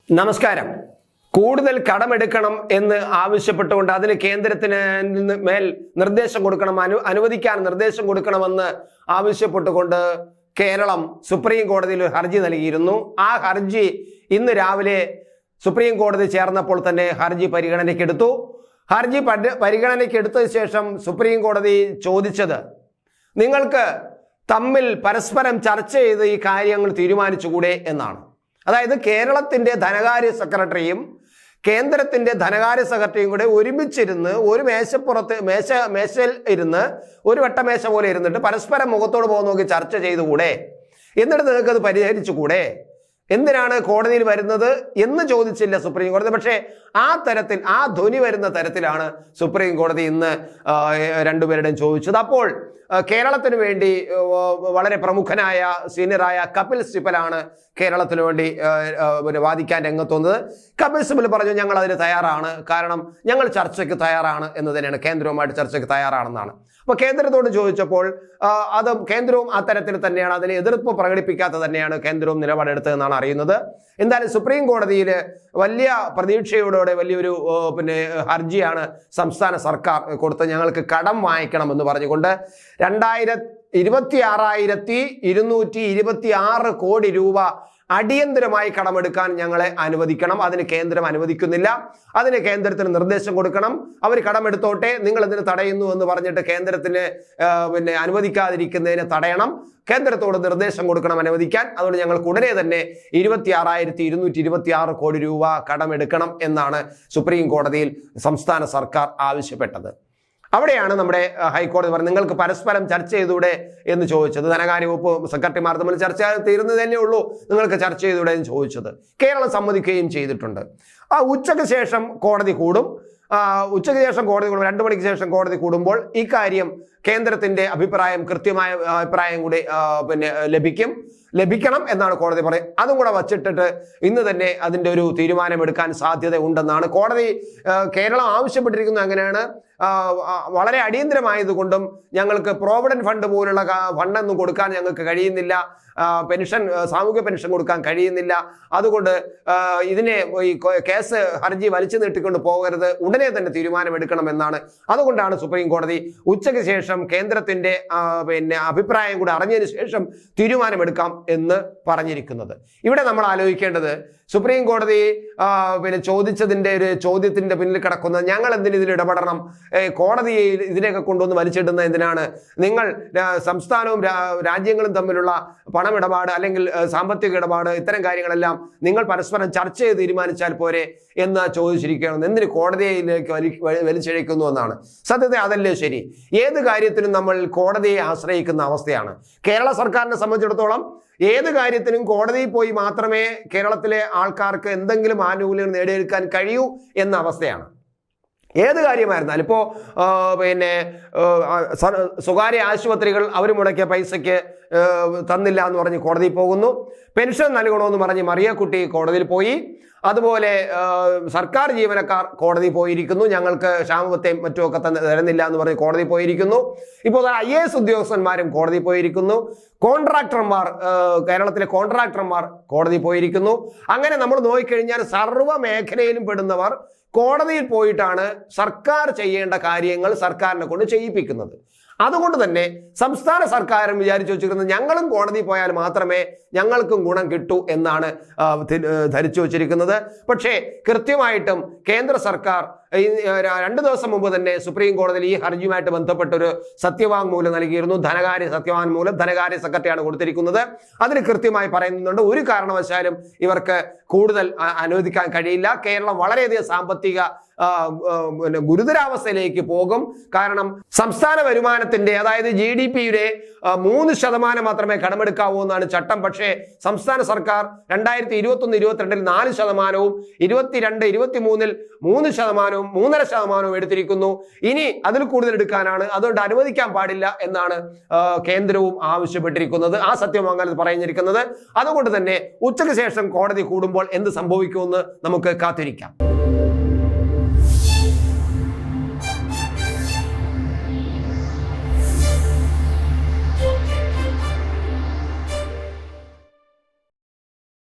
നമസ്കാരം. കൂടുതൽ കടമെടുക്കണം എന്ന് ആവശ്യപ്പെട്ടുകൊണ്ട് അതിന് കേന്ദ്രത്തിന് മേൽ നിർദ്ദേശം കൊടുക്കണം, അനുവദിക്കാൻ നിർദ്ദേശം കൊടുക്കണമെന്ന് ആവശ്യപ്പെട്ടുകൊണ്ട് കേരളം സുപ്രീം കോടതിയിൽ ഒരു ഹർജി നൽകിയിരുന്നു. ആ ഹർജി ഇന്ന് രാവിലെ സുപ്രീം കോടതി ചേർന്നപ്പോൾ തന്നെ ഹർജി പരിഗണനയ്ക്കെടുത്തു. ഹർജി പരിഗണനയ്ക്കെടുത്തതിന് ശേഷം സുപ്രീം കോടതി ചോദിച്ചത്, നിങ്ങൾക്ക് തമ്മിൽ പരസ്പരം ചർച്ച ചെയ്ത് ഈ കാര്യങ്ങൾ തീരുമാനിച്ചുകൂടെ എന്നാണ്. അതായത് കേരളത്തിന്റെ ധനകാര്യ സെക്രട്ടറിയും കേന്ദ്രത്തിന്റെ ധനകാര്യ സെക്രട്ടറിയും കൂടെ ഒരുമിച്ചിരുന്ന് ഒരു മേശയിൽ ഇരുന്ന് ഒരു വട്ടമേശ പോലെ ഇരുന്നിട്ട് പരസ്പരം മുഖത്തോട് പോകുന്ന നോക്കി ചർച്ച ചെയ്തുകൂടെ, എന്നിട്ട് നിങ്ങൾക്ക് അത് പരിഹരിച്ചുകൂടെ, എന്തിനാണ് കോടതിയിൽ വരുന്നത് എന്ന് ചോദിച്ചില്ല സുപ്രീം കോടതി. പക്ഷേ ആ തരത്തിൽ, ആ ധ്വനി വരുന്ന തരത്തിലാണ് സുപ്രീം കോടതി ഇന്ന് രണ്ടുപേരുടെയും ചോദിച്ചത്. അപ്പോൾ കേരളത്തിന് വേണ്ടി വളരെ പ്രമുഖനായ സീനിയറായ കപിൽ സിബലാണ് കേരളത്തിന് വേണ്ടി വാദിക്കാൻ രംഗത്ത് വന്നത്. കപിൽ സിബൽ പറഞ്ഞു, ഞങ്ങൾ അതിന് തയ്യാറാണ്, കാരണം ഞങ്ങൾ ചർച്ചയ്ക്ക് തയ്യാറാണ് എന്ന് തന്നെയാണ്, കേന്ദ്രവുമായിട്ട് ചർച്ചയ്ക്ക് തയ്യാറാണെന്നാണ്. അപ്പോൾ കേന്ദ്രത്തോട് ചോദിച്ചപ്പോൾ അത് കേന്ദ്രവും ആ തരത്തിൽ തന്നെയാണ്, അതിന് എതിർപ്പ് പ്രകടിപ്പിക്കാത്ത തന്നെയാണ് കേന്ദ്രവും നിലപാടെടുത്തതെന്നാണ് അറിയുന്നത്. എന്തായാലും സുപ്രീം കോടതിയിൽ വലിയ പ്രതീക്ഷയോടെ വലിയൊരു ഹർജിയാണ് സംസ്ഥാന സർക്കാർ കൊടുത്ത്, ഞങ്ങൾക്ക് കടം വാങ്ങിക്കണമെന്ന് പറഞ്ഞുകൊണ്ട് 26,226 കോടി രൂപ അടിയന്തരമായി കടമെടുക്കാൻ ഞങ്ങളെ അനുവദിക്കണം. അതിന് കേന്ദ്രം അനുവദിക്കുന്നില്ല. അതിന് കേന്ദ്രത്തിന് നിർദ്ദേശം കൊടുക്കണം. അവർ കടമെടുത്തോട്ടെ, നിങ്ങൾ ഇതിന് തടയുന്നു എന്ന് പറഞ്ഞിട്ട് കേന്ദ്രത്തിന് അനുവദിക്കാതിരിക്കുന്നതിനെ തടയണം. കേന്ദ്രത്തോട് നിർദ്ദേശം കൊടുക്കണം അനുവദിക്കാൻ. അതുകൊണ്ട് ഞങ്ങൾക്ക് ഉടനെ തന്നെ 26,226 കോടി രൂപ കടമെടുക്കണം എന്നാണ് സുപ്രീം കോടതിയിൽ സംസ്ഥാന സർക്കാർ ആവശ്യപ്പെട്ടത്. അവിടെയാണ് നമ്മുടെ ഹൈക്കോടതി പറഞ്ഞത്, നിങ്ങൾക്ക് പരസ്പരം ചർച്ച ചെയ്തൂടെ എന്ന് ചോദിച്ചത്. ധനകാര്യ വകുപ്പ് സെക്രട്ടറിമാർ തമ്മിൽ ചർച്ച തീരുന്നത് തന്നെ ഉള്ളൂ, നിങ്ങൾക്ക് ചർച്ച ചെയ്തൂടെ എന്ന് ചോദിച്ചത്. കേരളം സമ്മതിക്കുകയും ചെയ്തിട്ടുണ്ട്. ഉച്ചയ്ക്ക് ശേഷം കോടതി കൂടും. ഉച്ചയ്ക്ക് ശേഷം കോടതി കൂടും, 2 മണിക്ക് ശേഷം കോടതി കൂടുമ്പോൾ ഇക്കാര്യം കേന്ദ്രത്തിന്റെ അഭിപ്രായം, കൃത്യമായ അഭിപ്രായം കൂടി ലഭിക്കണം എന്നാണ് കോടതി പറയുന്നത്. അതും കൂടെ വച്ചിട്ടിട്ട് ഇന്ന് തന്നെ അതിന്റെ ഒരു തീരുമാനമെടുക്കാൻ സാധ്യത ഉണ്ടെന്നാണ് കോടതി. കേരളം ആവശ്യപ്പെട്ടിരിക്കുന്നത് അങ്ങനെയാണ്. വളരെ അടിയന്തരമായതുകൊണ്ടും ഞങ്ങൾക്ക് പ്രോവിഡന്റ് ഫണ്ട് പോലുള്ള ഫണ്ടൊന്നും കൊടുക്കാൻ ഞങ്ങൾക്ക് കഴിയുന്നില്ല, പെൻഷൻ, സാമൂഹ്യ പെൻഷൻ കൊടുക്കാൻ കഴിയുന്നില്ല. അതുകൊണ്ട് ഇതിനെ ഈ കേസ് ഹർജി വലിച്ചു നീട്ടിക്കൊണ്ട് പോകരുത്, ഉടനെ തന്നെ തീരുമാനമെടുക്കണമെന്നാണ്. അതുകൊണ്ടാണ് സുപ്രീം കോടതി ഉച്ചയ്ക്ക് ശേഷം കേന്ദ്രത്തിന്റെ അഭിപ്രായം കൂടെ അറിഞ്ഞതിന് ശേഷം തീരുമാനമെടുക്കാം എന്ന് പറഞ്ഞിരിക്കുന്നത്. ഇവിടെ നമ്മൾ ആലോചിക്കേണ്ടത്, സുപ്രീം കോടതി ചോദിച്ചതിന്റെ ഒരു ചോദ്യത്തിന്റെ പിന്നിൽ കിടക്കുന്നത്, ഞങ്ങൾ എന്തിന് ഇതിൽ ഇടപെടണം, കോടതിയെ ഇതിനെയൊക്കെ കൊണ്ടുവന്ന് വലിച്ചിടുന്ന എന്തിനാണ്, നിങ്ങൾ സംസ്ഥാനവും രാജ്യങ്ങളും തമ്മിലുള്ള പണമിടപാട് അല്ലെങ്കിൽ സാമ്പത്തിക ഇടപാട്, ഇത്തരം കാര്യങ്ങളെല്ലാം നിങ്ങൾ പരസ്പരം ചർച്ച ചെയ്ത് തീരുമാനിച്ചാൽ പോരെ എന്ന് ചോദിച്ചിരിക്കുകയാണ്. എന്തിന് കോടതിയിലേക്ക് വലിച്ചിഴക്കുന്നു എന്നാണ്. സത്യത്തെ അതല്ലേ ശരി. ഏത് കാര്യത്തിനും നമ്മൾ കോടതിയെ ആശ്രയിക്കുന്ന അവസ്ഥയാണ്. കേരള സർക്കാരിനെ സംബന്ധിച്ചിടത്തോളം ഏത് കാര്യത്തിനും കോടതിയിൽ പോയി മാത്രമേ കേരളത്തിലെ ആൾക്കാർക്ക് എന്തെങ്കിലും ആനുകൂല്യം നേടിയെടുക്കാൻ കഴിയൂ എന്ന അവസ്ഥയാണ്. ഏത് കാര്യമായിരുന്നാലും ഇപ്പോൾ സ്വകാര്യ ആശുപത്രികൾ അവർ മുടക്കിയ പൈസയ്ക്ക് തന്നില്ല എന്ന് പറഞ്ഞ് കോടതിയിൽ പോകുന്നു. പെൻഷൻ നൽകണമെന്ന് പറഞ്ഞ് മറിയക്കുട്ടി കോടതിയിൽ പോയി. അതുപോലെ സർക്കാർ ജീവനക്കാർ കോടതി പോയിരിക്കുന്നു, ഞങ്ങൾക്ക് ക്ഷാമബത്തെയും മറ്റുമൊക്കെ തരുന്നില്ല എന്ന് പറഞ്ഞ് കോടതി പോയിരിക്കുന്നു. ഇപ്പോൾ IAS ഉദ്യോഗസ്ഥന്മാരും കോടതി പോയിരിക്കുന്നു. കോൺട്രാക്ടർമാർ, കേരളത്തിലെ കോൺട്രാക്ടർമാർ കോടതി പോയിരിക്കുന്നു. അങ്ങനെ നമ്മൾ നോക്കിക്കഴിഞ്ഞാൽ സർവ്വ മേഖലയിലും പെടുന്നവർ കോടതിയിൽ പോയിട്ടാണ് സർക്കാർ ചെയ്യേണ്ട കാര്യങ്ങൾ സർക്കാരിനെ കൊണ്ട് ചെയ്യിപ്പിക്കുന്നത്. അതുകൊണ്ട് തന്നെ സംസ്ഥാന സർക്കാരും വിചാരിച്ചു വെച്ചിരിക്കുന്നത്, ഞങ്ങളും കോടതി പോയാൽ മാത്രമേ ഞങ്ങൾക്കും ഗുണം കിട്ടൂ എന്നാണ് ധരിച്ചു വച്ചിരിക്കുന്നത്. പക്ഷേ കൃത്യമായിട്ടും കേന്ദ്ര സർക്കാർ 2 ദിവസം മുമ്പ് തന്നെ സുപ്രീം കോടതിയിൽ ഈ ഹർജിയുമായിട്ട് ബന്ധപ്പെട്ടൊരു സത്യവാങ്മൂലം നൽകിയിരുന്നു. ധനകാര്യ സത്യവാങ്മൂലം ധനകാര്യ സെക്രട്ടറിയാണ് കൊടുത്തിരിക്കുന്നത്. അതിന് കൃത്യമായി പറയുന്നുണ്ട്, ഒരു കാരണവശാലും ഇവർക്ക് കൂടുതൽ അനുവദിക്കാൻ കഴിയില്ല. കേരളം വളരെയധികം സാമ്പത്തിക ഗുരുതരാവസ്ഥയിലേക്ക് പോകും. കാരണം സംസ്ഥാന വരുമാനത്തിന്റെ, അതായത് GDP-യുടെ 3% മാത്രമേ കടമെടുക്കാവൂ എന്നാണ് ചട്ടം. പക്ഷേ സംസ്ഥാന സർക്കാർ 2021-22 4%, 22-23 3%, 3.5% എടുത്തിരിക്കുന്നു. ഇനി അതിൽ കൂടുതൽ എടുക്കാനാണ്, അതുകൊണ്ട് അനുവദിക്കാൻ പാടില്ല എന്നാണ് കേന്ദ്രവും ആവശ്യപ്പെട്ടിരിക്കുന്നത്. ആ സത്യവാങ്മൂലത്തിൽ പറഞ്ഞിരിക്കുന്നത്. അതുകൊണ്ട് തന്നെ ഉച്ചയ്ക്ക് ശേഷം കോടതി കൂടുമ്പോൾ എന്ത് സംഭവിക്കുമെന്ന് നമുക്ക് കാത്തിരിക്കാം.